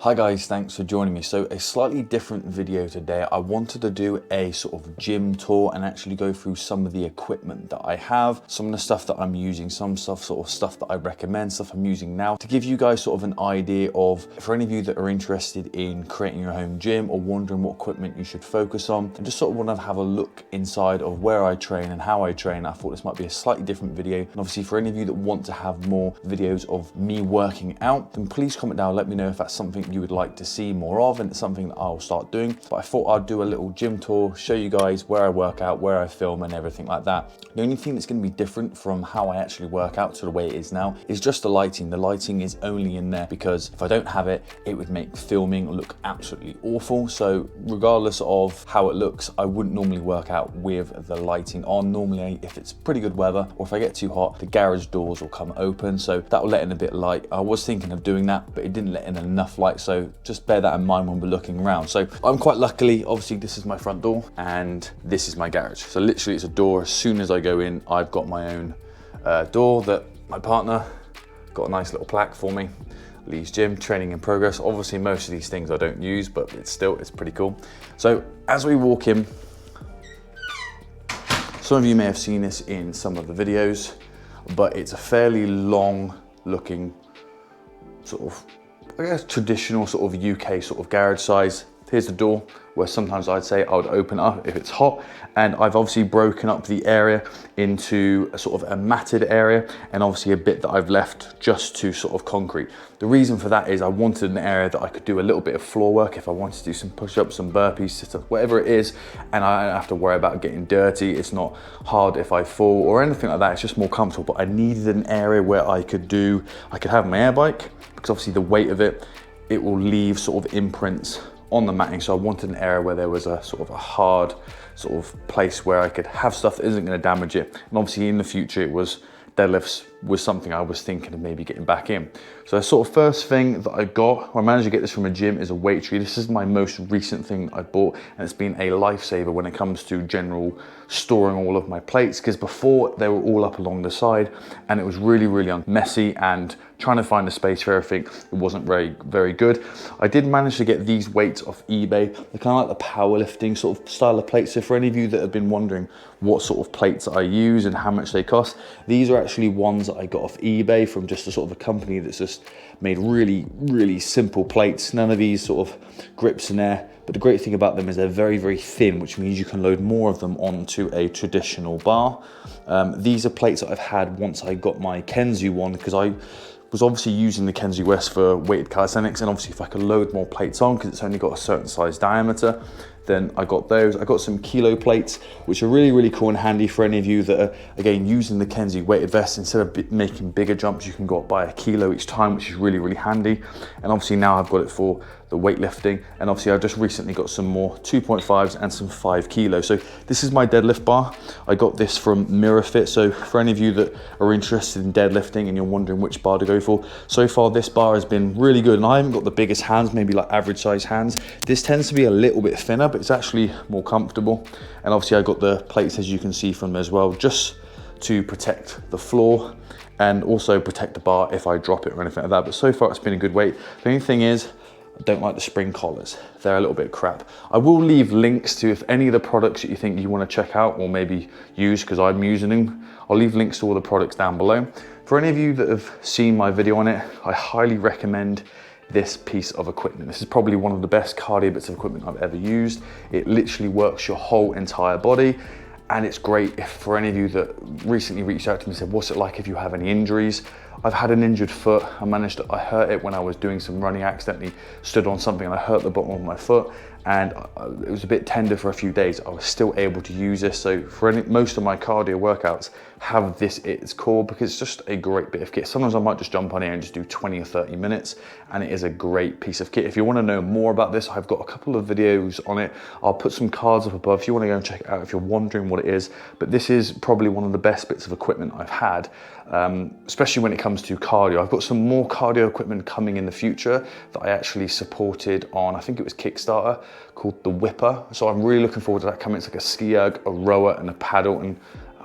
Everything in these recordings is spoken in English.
Hi guys, thanks for joining me. So a slightly different video today. I wanted to do a sort of gym tour and actually go through some of the equipment that I have, some of the stuff that I'm using, some stuff that I recommend, stuff I'm using now, to give you guys sort of an idea of, for any of you that are interested in creating your home gym or wondering what equipment you should focus on, and just sort of want to have a look inside of where I train and how I train. I thought this might be a slightly different video. And obviously for any of you that want to have more videos of me working out, then please comment down, let me know if that's something you would like to see more of, and it's something that I'll start doing. But I thought I'd do a little gym tour, show you guys where I work out, where I film and everything like that. The only thing that's going to be different from how I actually work out to the way it is now is just the lighting. The lighting is only in there because if I don't have it, it would make filming look absolutely awful. So regardless of how it looks, I wouldn't normally work out with the lighting on. Normally, if it's pretty good weather or if I get too hot, the garage doors will come open, so that will let in a bit of light. I was thinking of doing that, but it didn't let in enough light, so just bear that in mind when we're looking around. So I'm quite luckily, obviously this is my front door and this is my garage. So literally it's a door. As soon as I go in, I've got my own door that my partner got a nice little plaque for me. Lee's Gym, training in progress. Obviously most of these things I don't use, but it's pretty cool. So as we walk in, some of you may have seen this in some of the videos, but it's a fairly long looking sort of, I guess, traditional sort of UK sort of garage size. Here's the door where sometimes I'd say I would open it up if it's hot, and I've obviously broken up the area into a sort of a matted area and obviously a bit that I've left just to sort of concrete. The reason for that is I wanted an area that I could do a little bit of floor work if I wanted to do some push-ups, some burpees, sit-ups, whatever it is, and I don't have to worry about getting dirty. It's not hard if I fall or anything like that. It's just more comfortable. But I needed an area where I could have my air bike, because obviously the weight of it will leave sort of imprints on the matting. So I wanted an area where there was a sort of a hard sort of place where I could have stuff that isn't going to damage it. And obviously in the future deadlifts was something I was thinking of maybe getting back in. So the sort of first thing that I got, I managed to get this from a gym, is a weight tree. This is my most recent thing I bought, and it's been a lifesaver when it comes to general storing all of my plates, because before they were all up along the side and it was really messy, and trying to find a space for everything, it wasn't very good. I did manage to get these weights off eBay. They're kind of like the powerlifting sort of style of plates. So for any of you that have been wondering what sort of plates I use and how much they cost, these are actually ones that I got off eBay from just a sort of a company that's just made really simple plates. None of these sort of grips in there. But the great thing about them is they're very thin, which means you can load more of them onto a traditional bar. These are plates that I've had once I got my Kenzu one, because I was obviously using the Kenzu Vest for weighted calisthenics, and obviously if I could load more plates on, because it's only got a certain size diameter, then I got those. I got some kilo plates, which are really cool and handy for any of you that are, again, using the Kenzu weighted vest. Instead of making bigger jumps, you can go up by a kilo each time, which is really handy. And obviously now I've got it for the weightlifting, and obviously I've just recently got some more 2.5s and some 5 kilos. So this is my deadlift bar. I got this from Mirafit. So for any of you that are interested in deadlifting and you're wondering which bar to go for, so far this bar has been really good. And I haven't got the biggest hands, maybe like average size hands. This tends to be a little bit thinner, but it's actually more comfortable. And obviously I got the plates, as you can see from them as well, just to protect the floor and also protect the bar if I drop it or anything like that. But so far it's been a good weight. The only thing is, I don't like the spring collars. They're a little bit crap. I will leave links to, if any of the products that you think you want to check out or maybe use, because I'm using them, I'll leave links to all the products down below. For any of you that have seen my video on it, I highly recommend this piece of equipment. This is probably one of the best cardio bits of equipment I've ever used. It literally works your whole entire body. And it's great if, for any of you that recently reached out to me and said, what's it like if you have any injuries? I've had an injured foot. I hurt it when I was doing some running. I accidentally stood on something and I hurt the bottom of my foot, and it was a bit tender for a few days. I was still able to use this. So for most of my cardio workouts have this at its core, because it's just a great bit of kit. Sometimes I might just jump on here and just do 20 or 30 minutes, and it is a great piece of kit. If you want to know more about this, I've got a couple of videos on it. I'll put some cards up above if you want to go and check it out if you're wondering what it is. But this is probably one of the best bits of equipment I've had, especially when it comes to cardio. I've got some more cardio equipment coming in the future that I actually supported on, I think it was Kickstarter, called the Whipper. So I'm really looking forward to that coming. It's like a ski erg, a rower and a paddle, and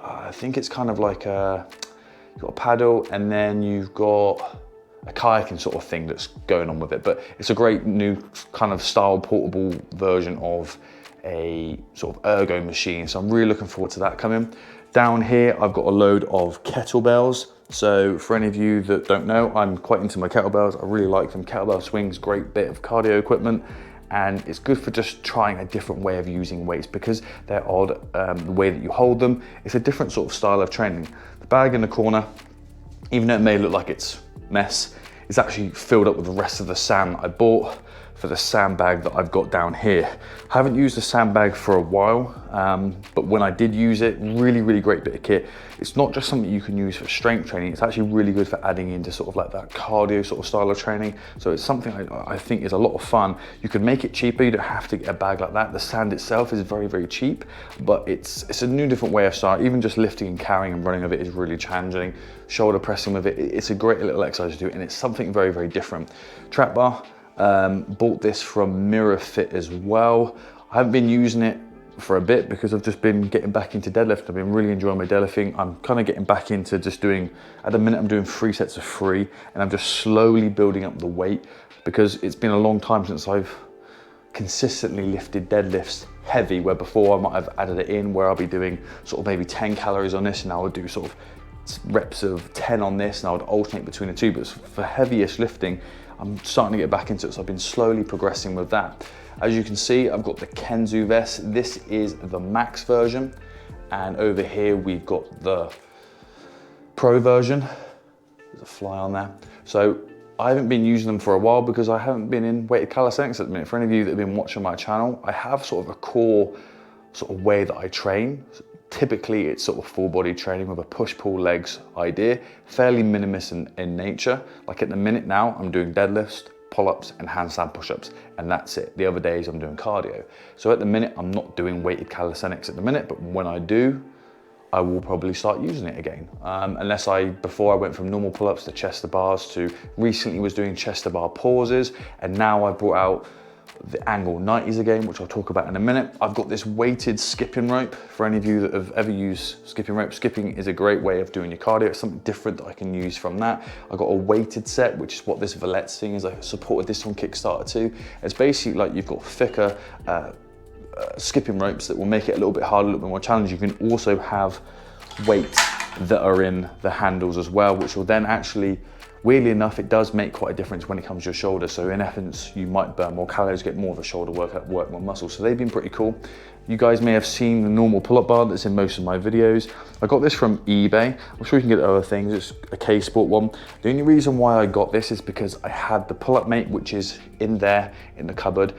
I think it's kind of like you've got a paddle and then you've got a kayaking sort of thing that's going on with it. But it's a great new kind of style portable version of a sort of ergo machine. So I'm really looking forward to that coming. Down here, I've got a load of kettlebells. So for any of you that don't know, I'm quite into my kettlebells. I really like them. Kettlebell Swings, great bit of cardio equipment. And it's good for just trying a different way of using weights because they're odd, the way that you hold them. It's a different sort of style of training. The bag in the corner, even though it may look like it's mess, it's actually filled up with the rest of the sand I bought for the sandbag that I've got down here. I haven't used the sandbag for a while, but when I did use it, really great bit of kit. It's not just something you can use for strength training, it's actually really good for adding into sort of like that cardio sort of style of training. So it's something I think is a lot of fun. You can make it cheaper, you don't have to get a bag like that. The sand itself is very cheap, but it's a new different way of starting. Even just lifting and carrying and running of it is really challenging. Shoulder pressing with it, it's a great little exercise to do, and it's something very different. Trap bar, bought this from Mirafit as well. I haven't been using it for a bit because I've just been getting back into deadlift. I've been really enjoying my deadlifting. I'm kind of getting back into just doing, at the minute I'm doing 3 sets of 3, and I'm just slowly building up the weight because it's been a long time since I've consistently lifted deadlifts heavy, where before I might have added it in where I'll be doing sort of maybe 10 calories on this, and I would do sort of reps of 10 on this, and I would alternate between the two. But for heaviest lifting, I'm starting to get back into it, so I've been slowly progressing with that. As you can see, I've got the Kenzu Vest. This is the max version, and over here we've got the pro version. There's a fly on there. So I haven't been using them for a while because I haven't been in weighted calisthenics at the minute. For any of you that have been watching my channel, I have sort of a core sort of way that I train. Typically, it's sort of full body training with a push-pull legs idea, fairly minimalist in nature. Like at the minute now, I'm doing deadlifts, pull-ups and handstand push-ups, and that's it. The other days I'm doing cardio. So at the minute, I'm not doing weighted calisthenics at the minute, but when I do, I will probably start using it again. Before I went from normal pull-ups to chest to bars, to recently was doing chest to bar pauses, and now I brought out the angle 90s again, which I'll talk about in a minute. I've got this weighted skipping rope. For any of you that have ever used skipping rope, skipping is a great way of doing your cardio. It's something different that I can use from that. I've got a weighted set, which is what this Parallettes thing is. I supported this on Kickstarter too. It's basically like you've got thicker skipping ropes that will make it a little bit harder, a little bit more challenging. You can also have weights that are in the handles as well, which will then actually, weirdly enough, it does make quite a difference when it comes to your shoulder. So in essence, you might burn more calories, get more of a shoulder workout, work more muscle. So they've been pretty cool. You guys may have seen the normal pull-up bar that's in most of my videos. I got this from eBay. I'm sure you can get other things. It's a K-Sport one. The only reason why I got this is because I had the pull-up mate, which is in there in the cupboard.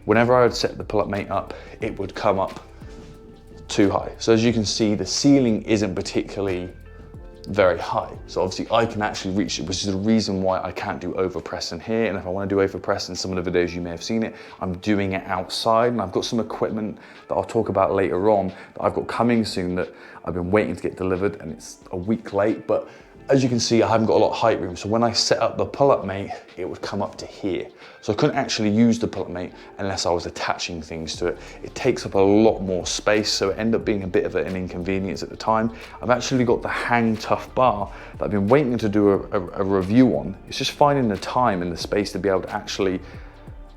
Whenever I would set the pull-up mate up, it would come up too high. So as you can see, the ceiling isn't particularly very high. So obviously I can actually reach it, which is the reason why I can't do overpress in here. And if I want to do overpress in some of the videos, you may have seen it, I'm doing it outside, and I've got some equipment that I'll talk about later on that I've got coming soon that I've been waiting to get delivered, and it's a week late. But as you can see, I haven't got a lot of height room. So when I set up the pull-up mate, it would come up to here. So I couldn't actually use the pull-up mate unless I was attaching things to it. It takes up a lot more space, so it ended up being a bit of an inconvenience at the time. I've actually got the Hang Tough bar that I've been waiting to do a review on. It's just finding the time and the space to be able to actually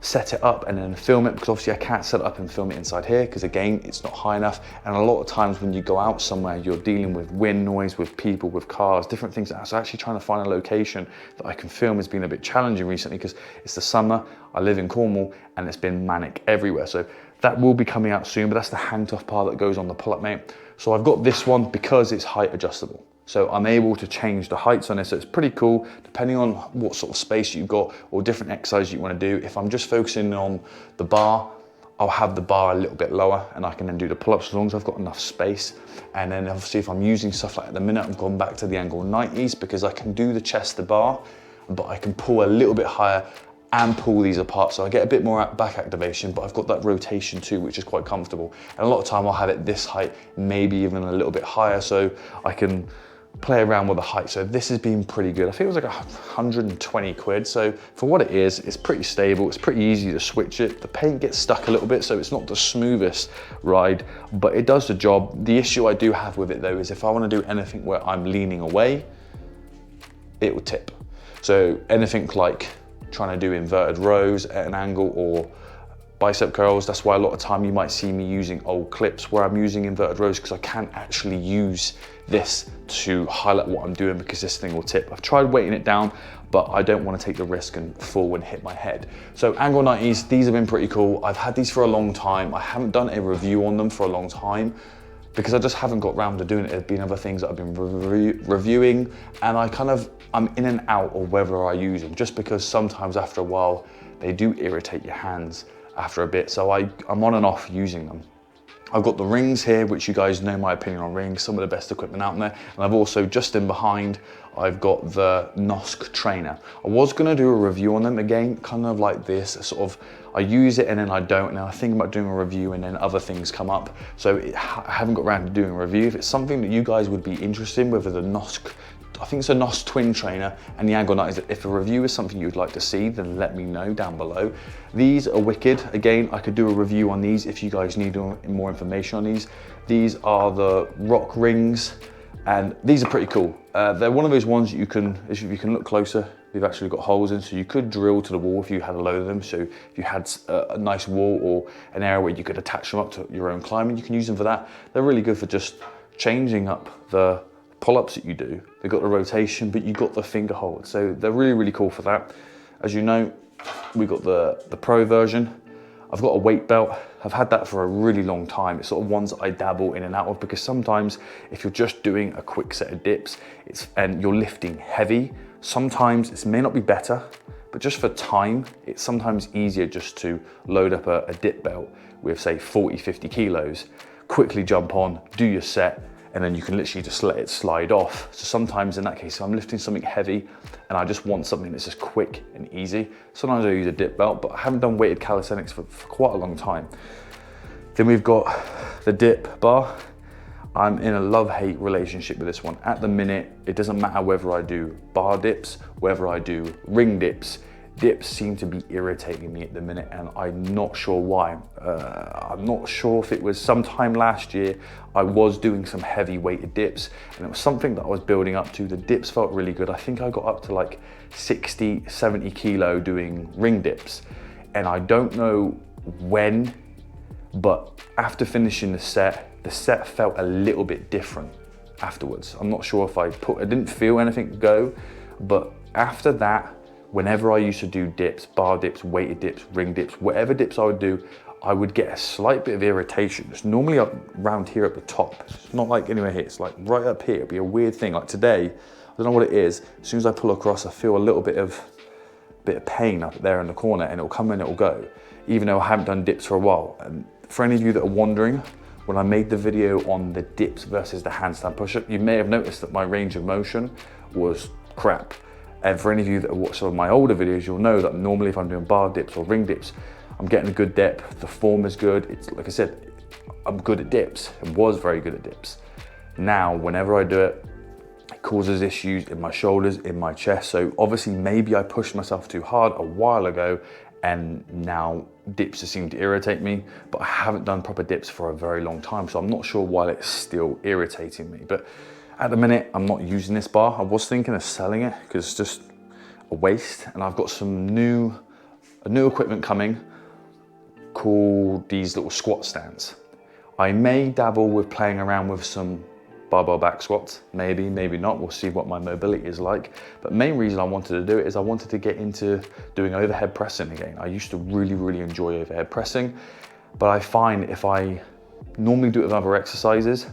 set it up and then film it, because obviously I can't set it up and film it inside here because again, it's not high enough. And a lot of times when you go out somewhere, you're dealing with wind noise, with people, with cars, different things. So actually trying to find a location that I can film has been a bit challenging recently because it's the summer, I live in Cornwall, and it's been manic everywhere. So that will be coming out soon, but that's the Hang Tough bar that goes on the pull-up mate. So I've got this one because it's height adjustable. So I'm able to change the heights on this, so it's pretty cool, depending on what sort of space you've got or different exercise you want to do. If I'm just focusing on the bar, I'll have the bar a little bit lower and I can then do the pull-ups as long as I've got enough space. And then obviously if I'm using stuff like at the minute, I've gone back to the angle 90s because I can do the chest to bar, but I can pull a little bit higher and pull these apart. So I get a bit more back activation, but I've got that rotation too, which is quite comfortable. And a lot of time I'll have it this height, maybe even a little bit higher, so I can play around with the height. So this has been pretty good. I think it was like 120 quid. So for what it is, it's pretty stable. It's pretty easy to switch it. The paint gets stuck a little bit, so it's not the smoothest ride, but it does the job. The issue I do have with it though is if I want to do anything where I'm leaning away, it will tip. So anything like trying to do inverted rows at an angle or bicep curls, that's why a lot of time you might see me using old clips where I'm using inverted rows, because I can't actually use this to highlight what I'm doing because this thing will tip. I've tried weighting it down, but I don't want to take the risk and fall and hit my head. So angle 90s, these have been pretty cool. I've had these for a long time. I haven't done a review on them for a long time because I just haven't got round to doing it. There's been other things that I've been reviewing, and I'm in and out of whether I use them, just because sometimes after a while they do irritate your hands after a bit. So I'm on and off using them. I've got the rings here, which you guys know my opinion on rings, some of the best equipment out there. And I've also, just in behind, I've got the NOSC trainer. I was gonna do a review on them again, kind of like this, sort of, I use it and then I don't, and then I think about doing a review and then other things come up. So I haven't got around to doing a review. If it's something that you guys would be interested in, whether the NOSC, I think it's a NOS twin trainer and the angle 90s, if a review is something you'd like to see, then let me know down below. These are wicked. Again, I could do a review on these if you guys need more information on these. These are the rock rings, and these are pretty cool. They're one of those ones that you can, if you can look closer, they've actually got holes in, so you could drill to the wall if you had a load of them. So if you had a nice wall or an area where you could attach them up to your own climbing, you can use them for that. They're really good for just changing up the pull-ups that you do. They've got the rotation, but you've got the finger hold. So they're really, really cool for that. As you know, we got the Pro version. I've got a weight belt. I've had that for a really long time. It's sort of ones that I dabble in and out of, because sometimes if you're just doing a quick set of dips and you're lifting heavy, sometimes it may not be better, but just for time, it's sometimes easier just to load up a dip belt with say 40, 50 kilos, quickly jump on, do your set, and then you can literally just let it slide off. So sometimes in that case, if I'm lifting something heavy and I just want something that's just quick and easy, sometimes I use a dip belt, but I haven't done weighted calisthenics for quite a long time. Then we've got the dip bar. I'm in a love-hate relationship with this one. At the minute, it doesn't matter whether I do bar dips, whether I do ring dips. Dips seem to be irritating me at the minute, and I'm not sure why. I'm not sure if it was sometime last year, I was doing some heavy weighted dips, and it was something that I was building up to. The dips felt really good. I think I got up to like 60, 70 kilo doing ring dips. And I don't know when, but after finishing the set felt a little bit different afterwards. I'm not sure if I didn't feel anything go, but after that, whenever I used to do dips, bar dips, weighted dips, ring dips, whatever dips I would do, I would get a slight bit of irritation. It's normally up around here at the top. It's not like anywhere here, it's like right up here. It'd be a weird thing. Like today, I don't know what it is. As soon as I pull across, I feel a little bit of pain up there in the corner, and it'll come and it'll go, even though I haven't done dips for a while. And for any of you that are wondering, when I made the video on the dips versus the handstand push-up, you may have noticed that my range of motion was crap. And for any of you that watch some of my older videos, you'll know that normally if I'm doing bar dips or ring dips, I'm getting a good depth, the form is good. It's like I said, I'm good at dips, and was very good at dips. Now, whenever I do it, it causes issues in my shoulders, in my chest. So obviously maybe I pushed myself too hard a while ago, and now dips just seem to irritate me, but I haven't done proper dips for a very long time. So I'm not sure why it's still irritating me. But at the minute, I'm not using this bar. I was thinking of selling it because it's just a waste. And I've got some new equipment coming called these little squat stands. I may dabble with playing around with some barbell back squats, maybe, maybe not. We'll see what my mobility is like. But main reason I wanted to do it is I wanted to get into doing overhead pressing again. I used to really, really enjoy overhead pressing, but I find if I normally do it with other exercises,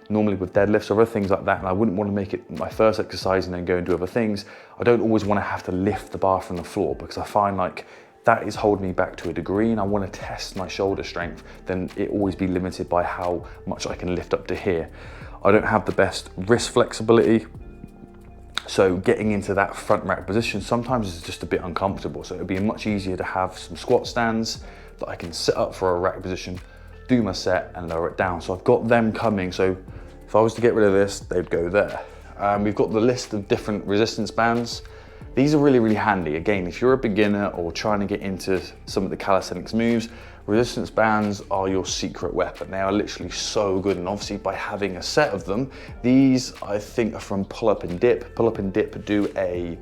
normally with deadlifts or other things like that, and I wouldn't want to make it my first exercise and then go and do other things, I don't always want to have to lift the bar from the floor, because I find like that is holding me back to a degree, and I want to test my shoulder strength, then it always be limited by how much I can lift up to here. I don't have the best wrist flexibility, so getting into that front rack position sometimes is just a bit uncomfortable. So it'd be much easier to have some squat stands that I can sit up for a rack position, do my set and lower it down. So I've got them coming. So if I was to get rid of this, they'd go there. We've got the list of different resistance bands. These are really, really handy. Again, if you're a beginner or trying to get into some of the calisthenics moves, resistance bands are your secret weapon. They are literally so good. And obviously by having a set of them, these I think are from Pullup and Dip. Pullup and Dip do a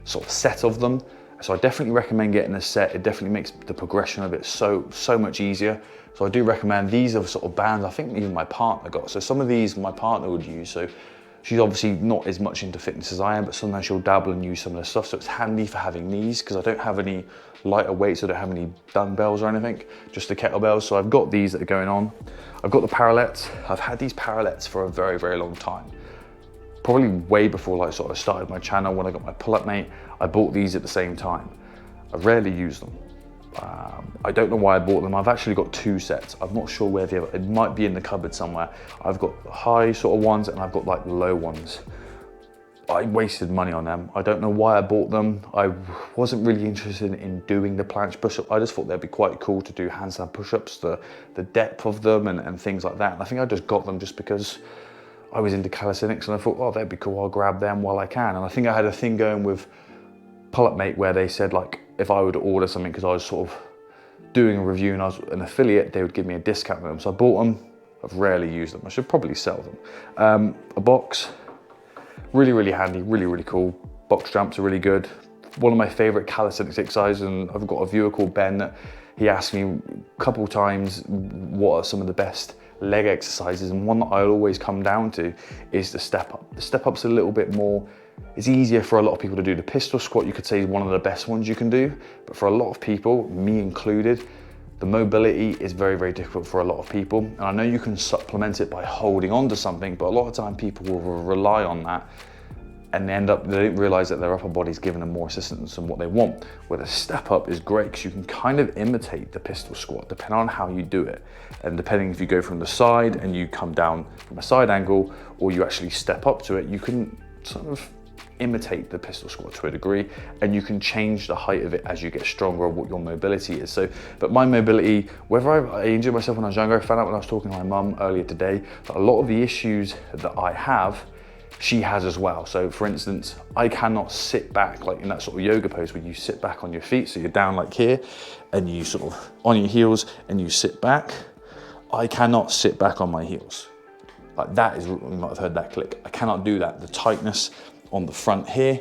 sort of set of them. So I definitely recommend getting a set. It definitely makes the progression of it so much easier. So I do recommend, these are sort of bands I think even my partner got. So some of these my partner would use. So she's obviously not as much into fitness as I am, but sometimes she'll dabble and use some of the stuff. So it's handy for having these, because I don't have any lighter weights, I don't have any dumbbells or anything, just the kettlebells. So I've got these that are going on. I've got the Parallettes. I've had these Parallettes for a very long time. Probably way before like sort of started my channel. When I got my Pullup mate, I bought these at the same time. I rarely use them. I don't know why I bought them. I've actually got 2 sets. I'm not sure where it might be in the cupboard somewhere. I've got high sort of ones and I've got like low ones. I wasted money on them. I don't know why I bought them. I wasn't really interested in doing the planche push-up. I just thought they'd be quite cool to do handstand push-ups, the depth of them and things like that. And I think I just got them just because I was into calisthenics and I thought, oh, that'd be cool, I'll grab them while I can. And I think I had a thing going with Pullup Mate where they said like, if I would order something, because I was sort of doing a review and I was an affiliate, they would give me a discount on them. So I bought them, I've rarely used them. I should probably sell them. A box, really handy, really cool. Box jumps are really good. One of my favorite calisthenics exercises, and I've got a viewer called Ben that he asked me a couple times what are some of the best leg exercises, and one that I'll always come down to is the step up. The step up's a little bit more, it's easier for a lot of people to do. The pistol squat, you could say, is one of the best ones you can do, but for a lot of people, me included, the mobility is very difficult for a lot of people. And I know you can supplement it by holding on to something, but a lot of time people will rely on that and they don't realize that their upper body's giving them more assistance than what they want. Where the step up is great because you can kind of imitate the pistol squat depending on how you do it. And depending if you go from the side and you come down from a side angle, or you actually step up to it, you can sort of imitate the pistol squat to a degree, and you can change the height of it as you get stronger, or what your mobility is. So, but my mobility, whether I injured myself when I was younger, I found out when I was talking to my mum earlier today, that a lot of the issues that I have, she has as well. So for instance, I cannot sit back like in that sort of yoga pose where you sit back on your feet. So you're down like here and you sort of on your heels and you sit back. I cannot sit back on my heels. Like that is, you might have heard that click. I cannot do that. The tightness on the front here,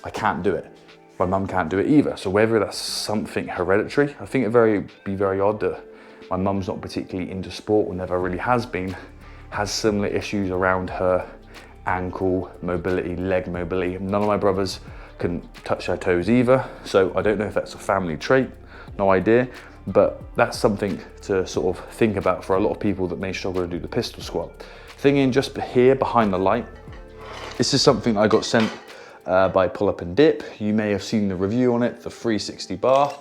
I can't do it. My mum can't do it either. So whether that's something hereditary, I think it'd be very odd that my mum's not particularly into sport, or never really has been, has similar issues around her ankle mobility, leg mobility. None of my brothers can touch their toes either. So I don't know if that's a family trait, no idea, but that's something to sort of think about for a lot of people that may struggle to do the pistol squat. Thing in just here behind the light, this is something I got sent by Pullup and Dip. You may have seen the review on it, the Freesixd bar.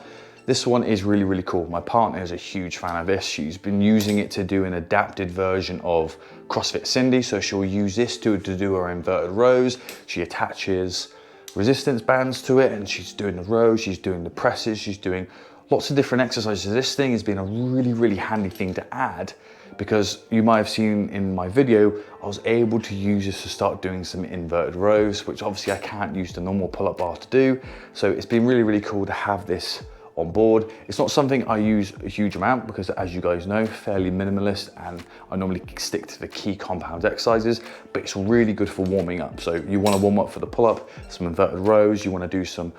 This one is really cool. My partner is a huge fan of this. She's been using it to do an adapted version of CrossFit Cindy. So she'll use this to do her inverted rows. She attaches resistance bands to it and she's doing the rows, she's doing the presses, she's doing lots of different exercises. This thing has been a really handy thing to add, because you might have seen in my video, I was able to use this to start doing some inverted rows, which obviously I can't use the normal pull-up bar to do. So it's been really cool to have this on board. It's not something I use a huge amount because, as you guys know, fairly minimalist, and I normally stick to the key compound exercises, but it's really good for warming up. So you want to warm up for the pull-up, some inverted rows, you want to do some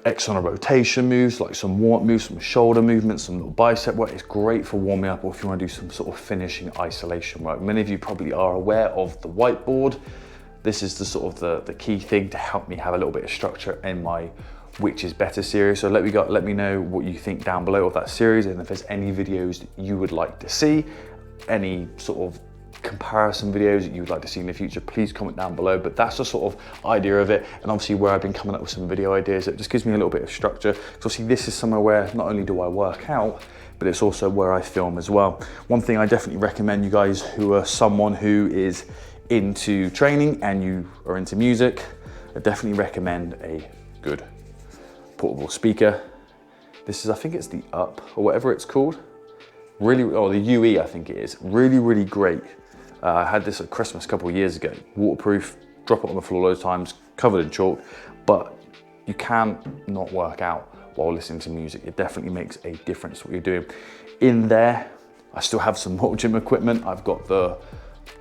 external rotation moves, like some warm-up moves, some shoulder movements, some little bicep work. It's great for warming up, or if you want to do some sort of finishing isolation work. Many of you probably are aware of the whiteboard. This is the sort of the key thing to help me have a little bit of structure in my which is better series. So let me know what you think down below of that series, and if there's any videos that you would like to see, any sort of comparison videos that you would like to see in the future, please comment down below. But that's the sort of idea of it, and obviously where I've been coming up with some video ideas. It just gives me a little bit of structure. So obviously this is somewhere where not only do I work out, but it's also where I film as well. One thing I definitely recommend you guys who are someone who is into training and you are into music, I definitely recommend a good portable speaker. This is, I think it's the Up or whatever it's called. Really, or the UE I think it is. Really great. I had this at Christmas a couple of years ago. Waterproof, drop it on the floor loads of times, covered in chalk, but you can not work out while listening to music. It definitely makes a difference what you're doing. In there, I still have some more gym equipment. I've got the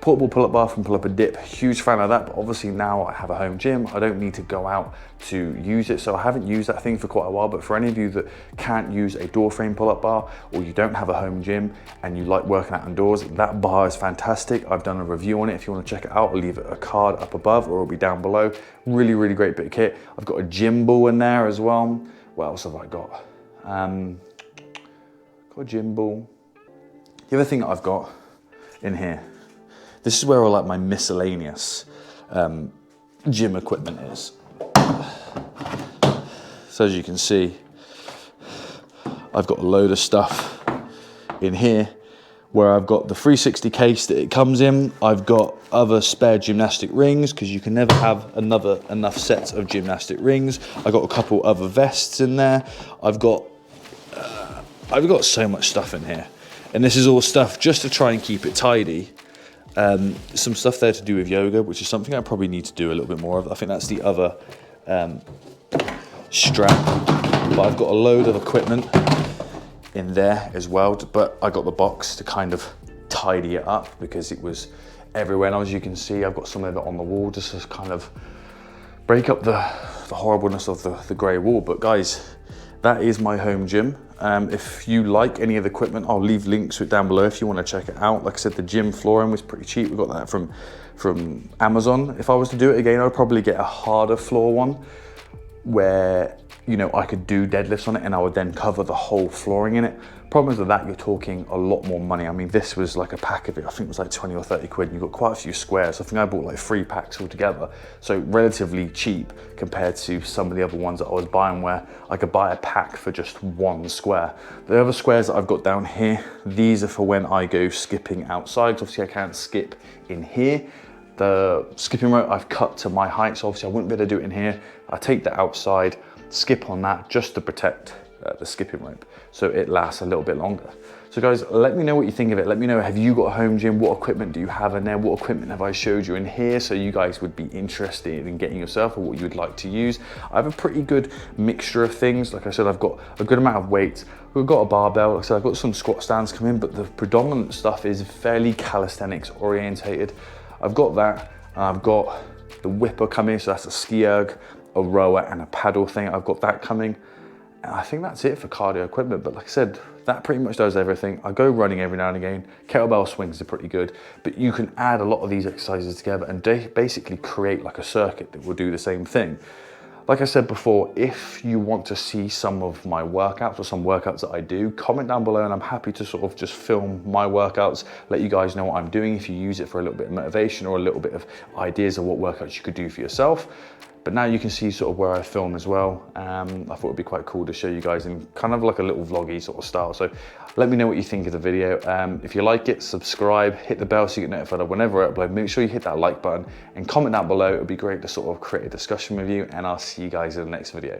Portable pull-up bar from Pullup a dip, huge fan of that, but obviously now I have a home gym, I don't need to go out to use it, so I haven't used that thing for quite a while. But for any of you that can't use a door frame pull-up bar, or you don't have a home gym and you like working out indoors, that bar is fantastic. I've done a review on it. If you want to check it out, I'll leave a card up above or it'll be down below. Really, really great bit of kit. I've got a gym ball in there as well. What else have I got? Got a gym ball. The other thing that I've got in here, this is where all like my miscellaneous gym equipment is. So as you can see, I've got a load of stuff in here where I've got the Freesixd case that it comes in. I've got other spare gymnastic rings because you can never have enough sets of gymnastic rings. I've got a couple other vests in there. I've got so much stuff in here. And this is all stuff just to try and keep it tidy. Some stuff there to do with yoga, which is something I probably need to do a little bit more of. I think that's the other strap. But I've got a load of equipment in there as well. But I got the box to kind of tidy it up because it was everywhere. And as you can see, I've got some of it on the wall just to kind of break up the horribleness of the grey wall. But guys, that is my home gym. If you like any of the equipment, I'll leave links to it down below if you want to check it out. Like I said, the gym flooring was pretty cheap. We got that from Amazon. If I was to do it again, I'd probably get a harder floor one where, you know, I could do deadlifts on it and I would then cover the whole flooring in it. Problem is with that, you're talking a lot more money. I mean, this was like a pack of it. I think it was like 20 or 30 quid. You've got quite a few squares. I think I bought like 3 packs altogether. So relatively cheap compared to some of the other ones that I was buying where I could buy a pack for just 1 square. The other squares that I've got down here, these are for when I go skipping outside. Obviously I can't skip in here. The skipping rope I've cut to my height, so obviously I wouldn't be able to do it in here. I take that outside, skip on that just to protect the skipping rope so it lasts a little bit longer. So guys, let me know what you think of it. Let me know, have you got a home gym? What equipment do you have in there? What equipment have I showed you in here so you guys would be interested in getting yourself or what you would like to use? I have a pretty good mixture of things. Like I said, I've got a good amount of weights. We've got a barbell. Like I said, I've got some squat stands coming, but the predominant stuff is fairly calisthenics orientated. I've got that. I've got the whipper coming, so that's a ski erg, a rower and a paddle thing. I've got that coming. And I think that's it for cardio equipment. But like I said, that pretty much does everything. I go running every now and again. Kettlebell swings are pretty good, but you can add a lot of these exercises together and basically create like a circuit that will do the same thing. Like I said before, if you want to see some of my workouts or some workouts that I do, comment down below and I'm happy to sort of just film my workouts, let you guys know what I'm doing if you use it for a little bit of motivation or a little bit of ideas of what workouts you could do for yourself. But now you can see sort of where I film as well. I thought it'd be quite cool to show you guys in kind of like a little vloggy sort of style. So let me know what you think of the video. If you like it, subscribe, hit the bell so you get notified of whenever I upload. Make sure you hit that like button and comment down below. It would be great to sort of create a discussion with you, and I'll see you guys in the next video.